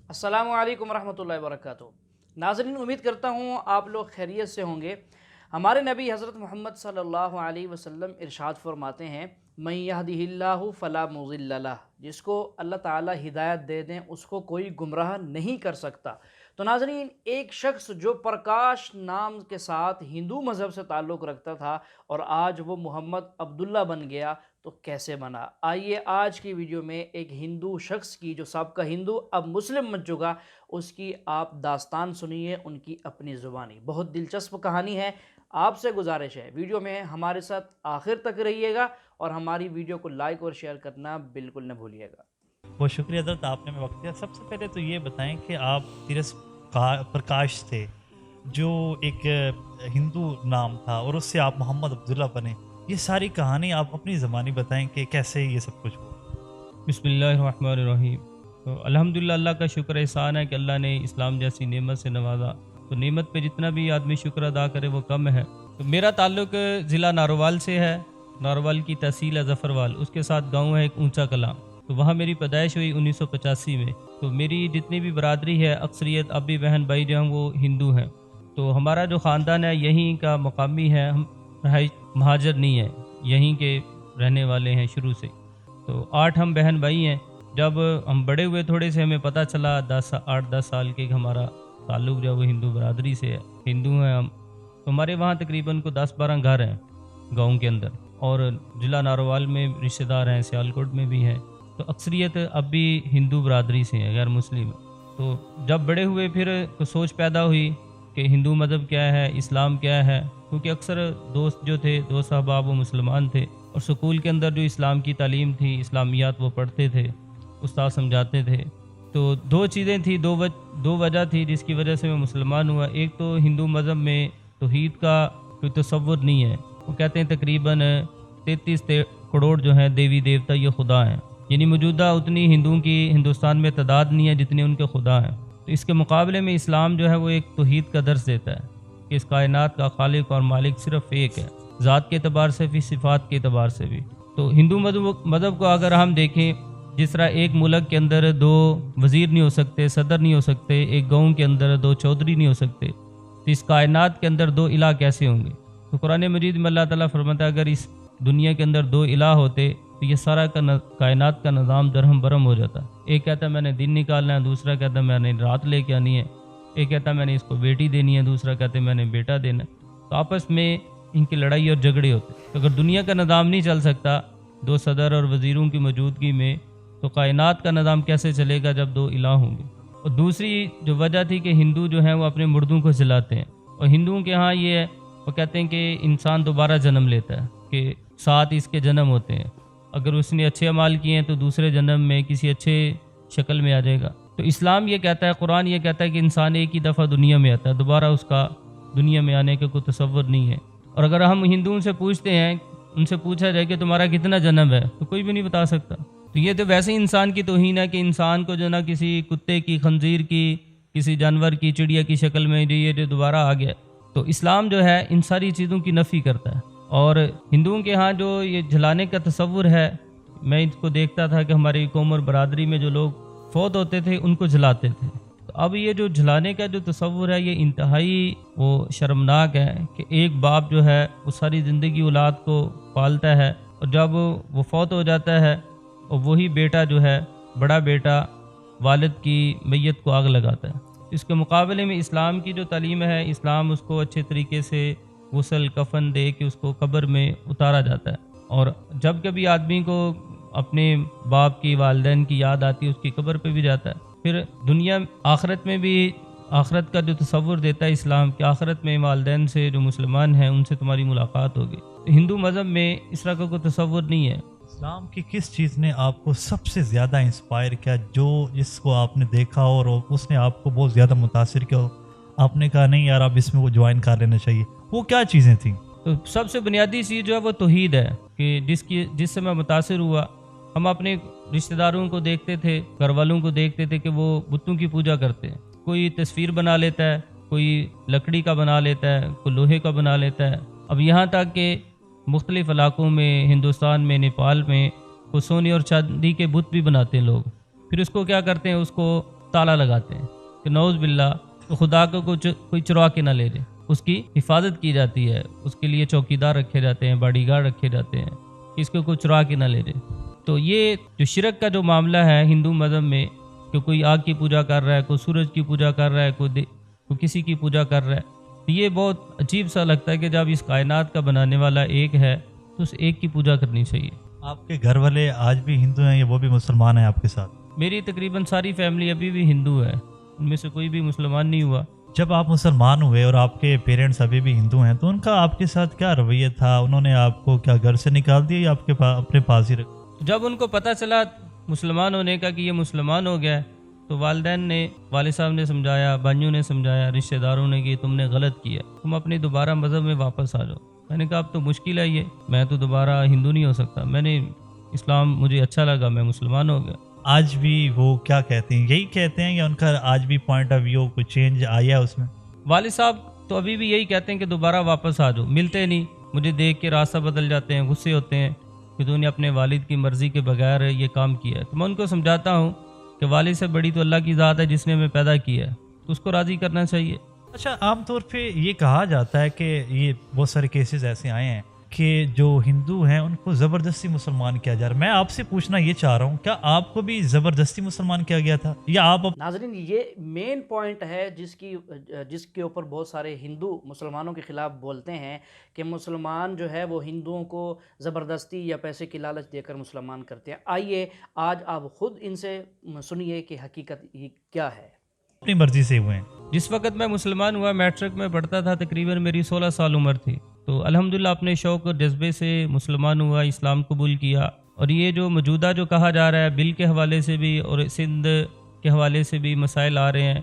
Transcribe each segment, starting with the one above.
अस्सलामु अलैकुम रहमतुल्लाहि व बरकातुहू। नाज़रीन, उम्मीद करता हूँ आप लोग खैरियत से होंगे। हमारे नबी हज़रत मोहम्मद सल्लल्लाहु अलैहि वसल्लम इरशाद फरमाते हैं, मन यहदिहिल्लाहु फला मुज़िल्ल लह, जिसको अल्लाह ताला हिदायत दे दें उसको कोई गुमराह नहीं कर सकता। तो नाज़रीन, एक शख्स जो प्रकाश नाम के साथ हिंदू मज़हब से ताल्लुक़ रखता था और आज वो मोहम्मद अब्दुल्ला बन गया, तो कैसे बना? आइए आज की वीडियो में एक हिंदू शख्स की, जो साबका हिंदू अब मुस्लिम बन चुका, उसकी आप दास्तान सुनिए उनकी अपनी ज़ुबानी। बहुत दिलचस्प कहानी है। आपसे गुजारिश है वीडियो में हमारे साथ आखिर तक रहिएगा और हमारी वीडियो को लाइक और शेयर करना बिल्कुल न भूलिएगा। बहुत शुक्रिया हज़रत, आपने हमें वक्त दिया। सबसे पहले तो ये बताएं कि आप तिरस प्रकाश थे, जो एक हिंदू नाम था, और उससे आप मोहम्मद अब्दुल्ला बने। ये सारी कहानी आप अपनी ज़बानी बताएं कि कैसे ये सब कुछ हुआ। बिस्मिल्लाहिर्रहमानिर्रहीम। तो अल्हम्दुलिल्लाह, अल्लाह का शुक्र एहसान है कि अल्लाह ने इस्लाम जैसी नेमत से नवाजा। तो नेमत पे जितना भी आदमी शुक्र अदा करे वो कम है। तो मेरा ताल्लुक़ ज़िला नारोवाल से है। नारोवाल की तहसील है ज़फ़रवाल, उसके साथ गांव है एक ऊंचा कलां। तो वहाँ मेरी पैदाइश हुई 1985 में। तो मेरी जितनी भी बरादरी है, अक्सरियत अभी बहन भाई जो हैं वो हिंदू हैं। तो हमारा जो ख़ानदान है यहीं का मकामी है, हम रहाइश महाजर नहीं है, यहीं के रहने वाले हैं शुरू से। तो 8 हम बहन भाई हैं। जब हम बड़े हुए थोड़े से हमें पता चला 8-10 साल के, हमारा ताल्लुक़ जो है वो हिंदू बरादरी से है, हिंदू हैं हम। तो हमारे वहाँ तकरीबन को 10-12 घर हैं गाँव के अंदर, और ज़िला नारोवाल में रिश्तेदार हैं, सियालकोट में भी हैं। तो अक्सरियत अब भी हिंदू बरादरी से है, गैर मुस्लिम। तो जब बड़े हुए फिर तो सोच पैदा हुई कि हिंदू मज़हब क्या है, इस्लाम क्या है, क्योंकि अक्सर दोस्त जो थे, दोस्त अहबाब, वो मुसलमान थे, और स्कूल के अंदर जो इस्लाम की तालीम थी, इस्लामियात वो पढ़ते थे, उस्ताद समझाते थे। तो दो चीज़ें थी, दो वजह थी जिसकी वजह से मैं मुसलमान हुआ। एक तो हिंदू मज़हब में तौहीद का कोई तसव्वुर नहीं है। वो कहते हैं तकरीबन 33 करोड़ जो हैं देवी देवता ये खुदा हैं, यानी मौजूदा उतनी हिंदुओं की हिंदुस्तान में तादाद नहीं है जितने उनके खुदा हैं। तो इसके मुकाबले में इस्लाम जो है वो एक तौहीद का दर्स देता है कि इस कायनात का खालिक और मालिक सिर्फ एक है, ज़ात के अतबार से भी, सिफ़ात के अतबार से भी। तो हिंदू मज़हब को अगर हम देखें, जिस तरह एक मुल्क के अंदर 2 वज़ीर नहीं हो सकते, सदर नहीं हो सकते, एक गाँव के अंदर 2 चौधरी नहीं हो सकते, तो इस कायनात के अंदर 2 इलाह कैसे होंगे? तो कुरान मजीद में अल्लाह ताला फरमाता है, अगर इस दुनिया के अंदर 2 इलाह होते तो ये सारा कायनात का निज़ाम दरहम बरम हो जाता। एक कहता है मैंने दिन निकालना है, दूसरा कहता है मैंने रात लेके आनी है, एक कहता है मैंने इसको बेटी देनी है, दूसरा कहते हैं मैंने बेटा देना है। तो आपस में इनकी लड़ाई और झगड़े होते। तो अगर दुनिया का निज़ाम नहीं चल सकता 2 सदर और वज़ीरों की मौजूदगी में, तो कायनात का निज़ाम कैसे चलेगा जब 2 इलाह होंगे? और दूसरी जो वजह थी कि हिंदू जो हैं वो अपने मुर्दों को जलाते हैं, और हिंदुओं के यहाँ ये है, वो कहते हैं कि इंसान दोबारा जन्म लेता है, कि 7 इसके जन्म होते हैं, अगर उसने अच्छे अमाल किए हैं तो दूसरे जन्म में किसी अच्छे शक्ल में आ जाएगा। तो इस्लाम ये कहता है, कुरान ये कहता है कि इंसान एक ही दफ़ा दुनिया में आता है, दोबारा उसका दुनिया में आने का कोई तसव्वुर नहीं है। और अगर हम हिंदुओं से पूछते हैं, उनसे पूछा जाए कि तुम्हारा कितना जन्म है, तो कोई भी नहीं बता सकता। तो ये तो वैसे ही इंसान की तौहीन है कि इंसान को जो ना किसी कुत्ते की, खंजीर की, किसी जानवर की, चिड़िया की शक्ल में ये जो दोबारा आ गया। तो इस्लाम जो है इन सारी चीज़ों की नफ़ी करता है। और हिंदुओं के यहाँ जो ये जलाने का तसव्वुर है, मैं इसको देखता था कि हमारी कौम और बरादरी में जो लोग फौत होते थे उनको जलाते थे। तो अब ये जो जलाने का जो तसव्वुर है ये इंतहाई वो शर्मनाक है कि एक बाप जो है वो सारी ज़िंदगी औलाद को पालता है, और जब वो फौत हो जाता है और वही बेटा जो है, बड़ा बेटा, वालिद की मैयत को आग लगाता है। इसके मुकाबले में इस्लाम की जो तालीम है, इस्लाम उसको अच्छे तरीके से गुस्ल कफन दे के उसको कब्र में उतारा जाता है। और जब कभी आदमी को अपने बाप की, वालिदैन की याद आती है, उसकी कब्र पे भी जाता है। फिर दुनिया आखिरत में भी, आखिरत का जो तसव्वुर देता है इस्लाम कि आखिरत में वालिदैन से जो मुसलमान हैं उनसे तुम्हारी मुलाकात होगी। तो हिंदू मज़हब में इस तरह का कोई तसव्वुर नहीं है। इस्लाम की किस चीज़ ने आपको सबसे ज़्यादा इंस्पायर किया, जो जिसको आपने देखा और उसने आपको बहुत ज़्यादा मुतासिर किया, आपने कहा नहीं यार अब इसमें वो ज्वाइन कर लेना चाहिए? वो क्या चीज़ें थी? तो सबसे बुनियादी चीज़ जो है वो तौहीद है, कि जिससे मैं मुतासिर हुआ। हम अपने रिश्तेदारों को देखते थे, घर वालों को देखते थे कि वो बुतों की पूजा करते हैं। कोई तस्वीर बना लेता है, कोई लकड़ी का बना लेता है, कोई लोहे का बना लेता है। अब यहाँ तक कि मुख्तलिफ़ इलाकों में, हिंदुस्तान में, नेपाल में, वो सोने और चांदी के बुत भी बनाते हैं लोग। फिर उसको क्या करते हैं, उसको ताला लगाते हैं कि नौज बिल्ला, तो खुदा को कुछ कोई चुरा के ना ले जाए, उसकी हिफाजत की जाती है, उसके लिए चौकीदार रखे जाते हैं, बॉडीगार्ड रखे जाते हैं कि इसको कोई चुरा के ना ले जाए। तो ये जो शिरक का जो मामला है हिंदू मज़हब में कि कोई आग की पूजा कर रहा है, कोई सूरज की पूजा कर रहा है, कोई किसी की पूजा कर रहा है, तो ये बहुत अजीब सा लगता है कि जब इस कायनात का बनाने वाला एक है तो उस एक की पूजा करनी चाहिए। आपके घर वाले आज भी हिंदू हैं या वो भी मुसलमान हैं आपके साथ? मेरी तकरीबन सारी फैमिली अभी भी हिंदू है, उनमें से कोई भी मुसलमान नहीं हुआ। जब आप मुसलमान हुए और आपके पेरेंट्स अभी भी हिंदू हैं तो उनका आपके साथ क्या रवैया था? उन्होंने आपको क्या घर से निकाल दिया या आपके अपने पास ही रखा? जब उनको पता चला मुसलमान होने का कि ये मुसलमान हो गया है, तो वालिदैन ने, वालिद साहब ने समझाया, भाइयों ने समझाया, रिश्तेदारों ने कि तुमने गलत किया, तुम अपने दोबारा मज़हब में वापस आ जाओ। मैंने कहा अब तो मुश्किल है ये, मैं तो दोबारा हिंदू नहीं हो सकता, मैंने इस्लाम मुझे अच्छा लगा, मैं मुसलमान हो गया। आज भी वो क्या कहते हैं, यही कहते हैं या उनका आज भी पॉइंट ऑफ व्यू कुछ चेंज आया उसमें? वालिद साहब तो अभी भी यही कहते हैं कि दोबारा वापस आ जाओ, मिलते नहीं, मुझे देख के रास्ता बदल जाते हैं, गुस्से होते हैं कि तूने अपने वालिद की मर्ज़ी के बगैर ये काम किया है। तो मैं उनको समझाता हूँ कि वालिद से बड़ी तो अल्लाह की ज़ात है जिसने हमें पैदा किया है, तो उसको राज़ी करना चाहिए। अच्छा, आमतौर पे ये कहा जाता है कि ये बहुत सारे केसेस ऐसे आए हैं कि जो हिंदू हैं उनको ज़बरदस्ती मुसलमान किया जा रहा है। मैं आपसे पूछना ये चाह रहा हूँ, क्या आपको भी ज़बरदस्ती मुसलमान किया गया था या आप नाज़रीन, ये मेन पॉइंट है जिसके ऊपर बहुत सारे हिंदू मुसलमानों के ख़िलाफ़ बोलते हैं कि मुसलमान जो है वो हिंदुओं को ज़बरदस्ती या पैसे की लालच देकर मुसलमान करते हैं। आइए आज आप ख़ुद इनसे सुनिए कि हकीकत ये क्या है। अपनी मर्ज़ी से हुए हैं? जिस वक्त मैं मुसलमान हुआ, मैट्रिक में पढ़ता था, तकरीबन मेरी 16 साल उम्र थी, तो अल्हम्दुलिल्लाह अपने शौक़ और जज्बे से मुसलमान हुआ, इस्लाम कबूल किया। और ये जो मौजूदा जो कहा जा रहा है बिल के हवाले से भी और सिंध के हवाले से भी मसाइल आ रहे हैं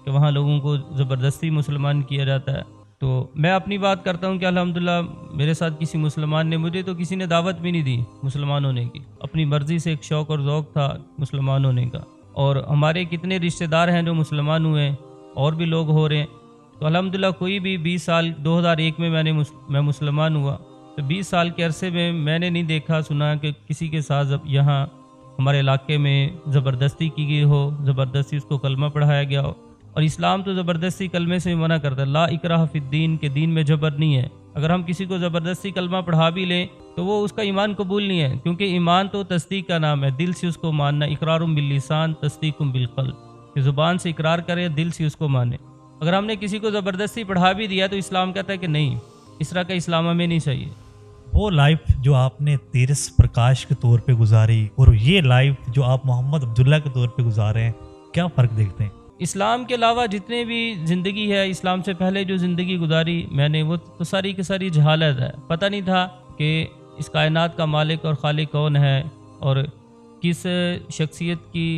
कि वहाँ लोगों को ज़बरदस्ती मुसलमान किया जाता है, तो मैं अपनी बात करता हूँ कि अल्हम्दुलिल्लाह मेरे साथ किसी मुसलमान ने, मुझे तो किसी ने दावत भी नहीं दी मुसलमान होने की, अपनी मर्ज़ी से एक शौक़ और ज़ौक़ था मुसलमान होने का। और हमारे कितने रिश्तेदार हैं जो मुसलमान हुए हैं और भी लोग हो रहे हैं। तो अल्हम्दुलिल्लाह कोई भी 20 साल 2001 में मैं मुसलमान हुआ, तो 20 साल के अरसे में मैंने नहीं देखा सुना कि किसी के साथ यहाँ हमारे इलाके में ज़बरदस्ती की गई हो, ज़बरदस्ती उसको कलमा पढ़ाया गया हो। और इस्लाम तो ज़बरदस्ती कलमे से मना करता है, ला इकराह फिद्दीन, के दीन में जबर नहीं है। अगर हम किसी को ज़बरदस्ती कलमा पढ़ा भी लें तो वो उसका ईमान कबूल नहीं है, क्योंकि ईमान तो तस्दीक का नाम है, दिल से उसको मानना। इकरारुम बिल्लिसान तस्दीकुम बिलक़ल्ब, कि ज़ुबान से इकरार करे, दिल से उसको माने। अगर हमने किसी को ज़बरदस्ती पढ़ा भी दिया तो इस्लाम कहता है कि नहीं, इस तरह का इस्लाम हमें नहीं चाहिए। वो लाइफ जो आपने तेरस प्रकाश के तौर पे गुजारी और ये लाइफ जो आप मोहम्मद अब्दुल्ला के तौर पे गुजारे हैं, क्या फ़र्क देखते हैं? इस्लाम के अलावा जितने भी ज़िंदगी है, इस्लाम से पहले जो ज़िंदगी गुजारी मैंने, वो तो सारी की सारी जहालत है। पता नहीं था कि इस कायनात का मालिक और खालिक कौन है और किस शख्सियत की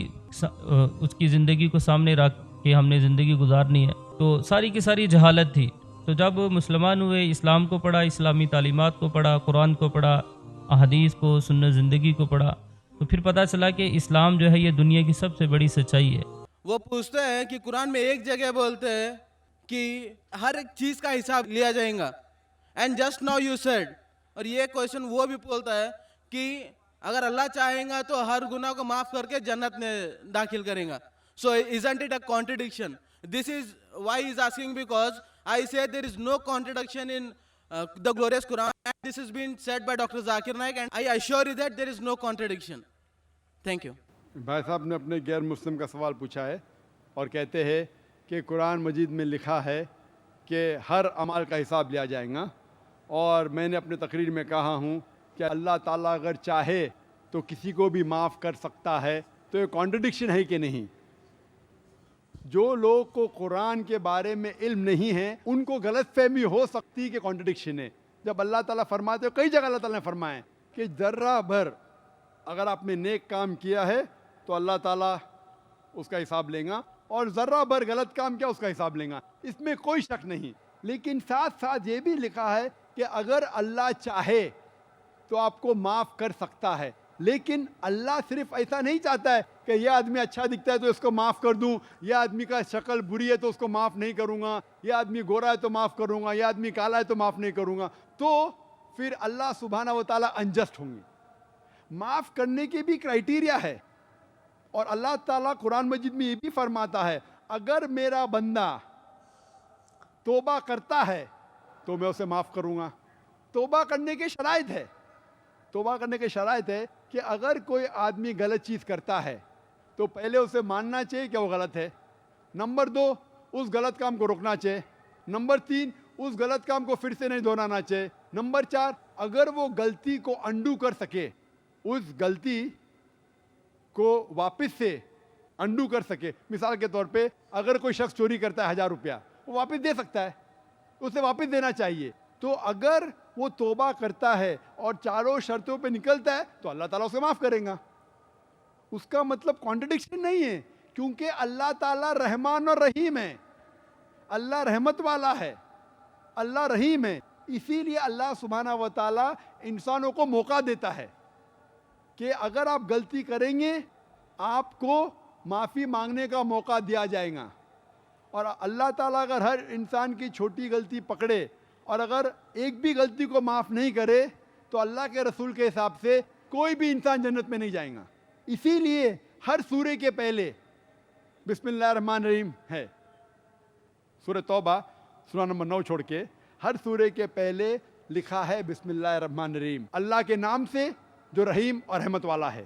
उसकी ज़िंदगी को सामने रख के हमने ज़िंदगी गुजारनी है, तो सारी की सारी जहालत थी। तो जब मुसलमान हुए, इस्लाम को पढ़ा, इस्लामी तालीमात को पढ़ा, कुरान को पढ़ा, अहदीस को, सुन्नत ज़िंदगी को पढ़ा, तो फिर पता चला कि इस्लाम जो है ये दुनिया की सबसे बड़ी सच्चाई है। वो पूछते हैं कि कुरान में एक जगह बोलते हैं कि हर एक चीज़ का हिसाब लिया जाएगा, and just now you said, और ये क्वेश्चन वो भी बोलता है कि अगर अल्लाह चाहेगा तो हर गुनाह को माफ़ करके जन्नत में दाखिल करेगा। सो isn't it a contradiction? This is why he is asking, because I say there is no contradiction in the glorious Quran, and this has been said by Dr. Zakir Naik, and I assure you that there is no contradiction. Thank you. भाई साहब ने अपने गैर मुस्लिम का सवाल पूछा है और कहते हैं कि कुरान मजीद में लिखा है कि हर अमल का हिसाब लिया जाएगा, और मैंने अपने तकरीर में कहा हूँ कि अल्लाह ताला अगर चाहे तो किसी को भी माफ़ कर सकता है। तो ये कॉन्ट्रडिक्शन है कि नहीं? जो लोग को कुरान के बारे में इल्म नहीं है उनको गलत फहमी हो सकती कि कॉन्ट्रडिक्शन है। जब अल्लाह ताला फरमाते, कई जगह अल्लाह ताला ने फरमाया कि ज़र्रा भर अगर आपने नेक काम किया है तो अल्लाह ताला उसका हिसाब लेगा, और ज़र्रा भर गलत काम किया उसका हिसाब लेगा, इसमें कोई शक नहीं। लेकिन साथ साथ ये भी लिखा है कि अगर अल्लाह चाहे तो आपको माफ़ कर सकता है। लेकिन अल्लाह सिर्फ ऐसा नहीं चाहता है कि यह आदमी अच्छा दिखता है तो इसको माफ़ कर दूं, यह आदमी का शक्ल बुरी है तो उसको माफ़ नहीं करूंगा, यह आदमी गोरा है तो माफ़ करूंगा, यह आदमी काला है तो माफ़ नहीं करूंगा। तो फिर अल्लाह सुब्हाना व तआला अनजस्ट होंगे। माफ़ करने के भी क्राइटेरिया है। اور اللہ تعالیٰ قرآن مجید میں یہ بھی فرماتا ہے اگر میرا بندہ توبہ کرتا ہے تو میں اسے معاف کروں گا. توبہ کرنے کے شرائط ہے. توبہ کرنے کے شرائط ہے کہ اگر کوئی آدمی غلط چیز کرتا ہے تو پہلے اسے ماننا چاہیے کہ وہ غلط ہے. نمبر 2 اس غلط کام کو روکنا چاہیے. نمبر 3 اس غلط کام کو پھر سے نہیں دہرانا چاہیے. نمبر 4 اگر وہ غلطی کو انڈو کر سکے, اس غلطی کو واپس سے انڈو کر سکے. مثال کے طور پہ اگر کوئی شخص چوری کرتا ہے 1000 روپیہ, وہ واپس دے سکتا ہے, اسے واپس دینا چاہیے. تو اگر وہ توبہ کرتا ہے اور چاروں شرطوں پہ نکلتا ہے تو اللہ تعالیٰ اسے معاف کرے گا. اس کا مطلب کانٹرڈکشن نہیں ہے, کیونکہ اللہ تعالیٰ رحمان اور رحیم ہے. اللہ رحمت والا ہے, اللہ رحیم ہے. اسی لیے اللہ سبحانہ و تعالیٰ انسانوں کو موقع دیتا ہے کہ اگر آپ غلطی کریں گے آپ کو معافی مانگنے کا موقع دیا جائے گا. اور اللہ تعالیٰ اگر ہر انسان کی چھوٹی غلطی پکڑے اور اگر ایک بھی غلطی کو معاف نہیں کرے تو اللہ کے رسول کے حساب سے کوئی بھی انسان جنت میں نہیں جائے گا. اسی لیے ہر سورے کے پہلے بسم اللہ الرحمن الرحیم ہے. سورہ توبہ سورہ نمبر 9 چھوڑ کے ہر سورے کے پہلے لکھا ہے بسم اللہ الرحمن الرحیم, اللہ کے نام سے جو رحیم اور رحمت والا ہے.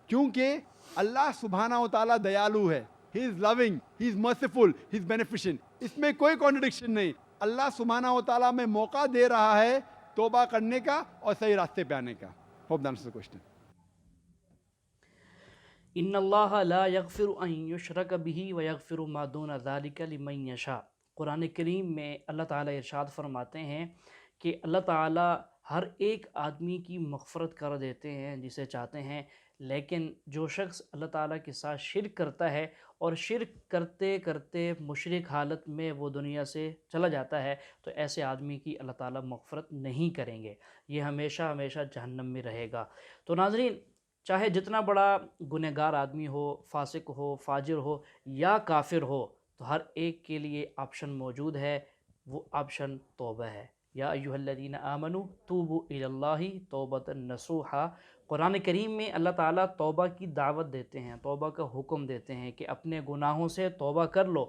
کیونکہ اللہ سبحانہ و تعالیٰ دیالو ہے, ہی از لونگ, ہی از مرسیفل, ہی از بینیفیشنٹ. اس میں کوئی کانٹرڈکشن نہیں. اللہ سبحانہ و تعالیٰ میں موقع دے رہا ہے توبہ کرنے کا اور صحیح راستے پہ آنے کا. Hope that answers the question. ان اللہ لا یغفر ان یشرک بہ ویغفر ما دون ذلک لمن یشاء. قرآن کریم میں اللہ تعالیٰ ارشاد فرماتے ہیں کہ اللہ تعالیٰ ہر ایک آدمی کی مغفرت کر دیتے ہیں جسے چاہتے ہیں, لیکن جو شخص اللہ تعالیٰ کے ساتھ شرک کرتا ہے اور شرک کرتے کرتے مشرک حالت میں وہ دنیا سے چلا جاتا ہے تو ایسے آدمی کی اللہ تعالیٰ مغفرت نہیں کریں گے, یہ ہمیشہ ہمیشہ جہنم میں رہے گا. تو ناظرین, چاہے جتنا بڑا گنہگار آدمی ہو, فاسق ہو, فاجر ہو یا کافر ہو, تو ہر ایک کے لیے آپشن موجود ہے. وہ آپشن توبہ ہے. یا ایھا الذین آمنوا توبوا الی اللہ توبۃ نصوحا. قرآن کریم میں اللہ تعالیٰ توبہ کی دعوت دیتے ہیں, توبہ کا حکم دیتے ہیں کہ اپنے گناہوں سے توبہ کر لو.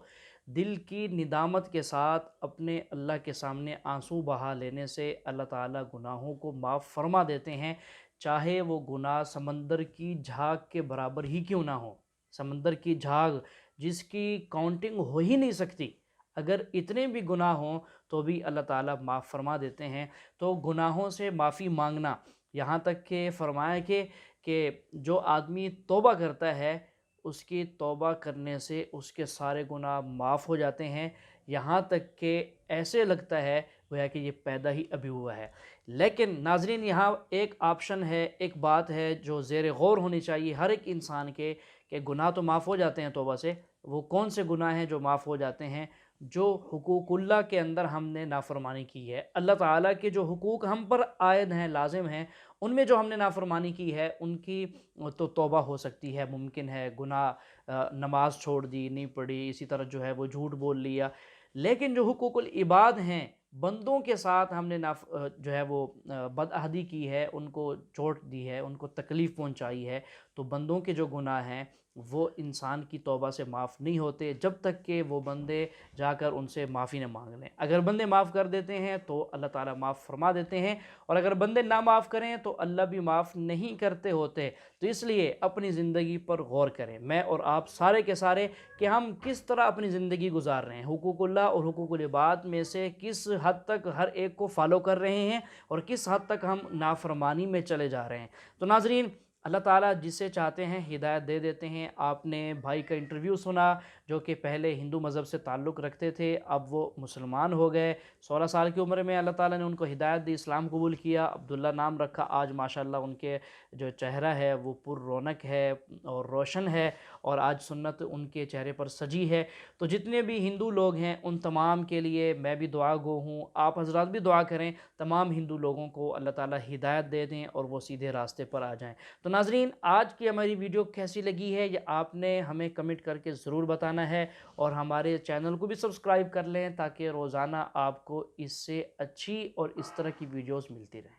دل کی ندامت کے ساتھ اپنے اللہ کے سامنے آنسو بہا لینے سے اللہ تعالیٰ گناہوں کو معاف فرما دیتے ہیں, چاہے وہ گناہ سمندر کی جھاگ کے برابر ہی کیوں نہ ہو. سمندر کی جھاگ جس کی کاؤنٹنگ ہو ہی نہیں سکتی, اگر اتنے بھی گناہ ہوں تو بھی اللہ تعالیٰ معاف فرما دیتے ہیں. تو گناہوں سے معافی مانگنا, یہاں تک کہ فرمایا کہ جو آدمی توبہ کرتا ہے اس کی توبہ کرنے سے اس کے سارے گناہ معاف ہو جاتے ہیں, یہاں تک کہ ایسے لگتا ہے گویا کہ یہ پیدا ہی ابھی ہوا ہے. لیکن ناظرین, یہاں ایک آپشن ہے, ایک بات ہے جو زیر غور ہونی چاہیے ہر ایک انسان کے, کہ گناہ تو معاف ہو جاتے ہیں توبہ سے. وہ کون سے گناہ ہیں جو معاف ہو جاتے ہیں؟ جو حقوق اللہ کے اندر ہم نے نافرمانی کی ہے, اللہ تعالیٰ کے جو حقوق ہم پر عائد ہیں, لازم ہیں, ان میں جو ہم نے نافرمانی کی ہے ان کی تو توبہ ہو سکتی ہے, ممکن ہے. گناہ نماز چھوڑ دی, نہیں پڑھی, اسی طرح جو ہے وہ جھوٹ بول لیا. لیکن جو حقوق العباد ہیں, بندوں کے ساتھ ہم نے جو ہے وہ بدعہدی کی ہے, ان کو چوٹ دی ہے, ان کو تکلیف پہنچائی ہے, تو بندوں کے جو گناہ ہیں وہ انسان کی توبہ سے معاف نہیں ہوتے جب تک کہ وہ بندے جا کر ان سے معافی نہ مانگ لیں. اگر بندے معاف کر دیتے ہیں تو اللہ تعالیٰ معاف فرما دیتے ہیں, اور اگر بندے نہ معاف کریں تو اللہ بھی معاف نہیں کرتے ہوتے. تو اس لیے اپنی زندگی پر غور کریں, میں اور آپ سارے کے سارے, کہ ہم کس طرح اپنی زندگی گزار رہے ہیں, حقوق اللہ اور حقوق العباد میں سے کس حد تک ہر ایک کو فالو کر رہے ہیں اور کس حد تک ہم نافرمانی میں چلے جا رہے ہیں. تو ناظرین, اللہ تعالیٰ جسے چاہتے ہیں ہدایت دے دیتے ہیں. آپ نے بھائی کا انٹرویو سنا جو کہ پہلے ہندو مذہب سے تعلق رکھتے تھے, اب وہ مسلمان ہو گئے. 16 سال کی عمر میں اللہ تعالیٰ نے ان کو ہدایت دی, اسلام قبول کیا, عبداللہ نام رکھا. آج ماشاءاللہ ان کے جو چہرہ ہے وہ پر رونق ہے اور روشن ہے, اور آج سنت ان کے چہرے پر سجی ہے. تو جتنے بھی ہندو لوگ ہیں ان تمام کے لیے میں بھی دعا گو ہوں, آپ حضرات بھی دعا کریں, تمام ہندو لوگوں کو اللہ تعالیٰ ہدایت دے دیں اور وہ سیدھے راستے پر آ جائیں. تو ناظرین, آج کی ہماری ویڈیو کیسی لگی ہے یہ آپ نے ہمیں کمنٹ کر کے ضرور بتانا ہے, اور ہمارے چینل کو بھی سبسکرائب کر لیں تاکہ روزانہ آپ کو اس سے اچھی اور اس طرح کی ویڈیوز ملتی رہیں.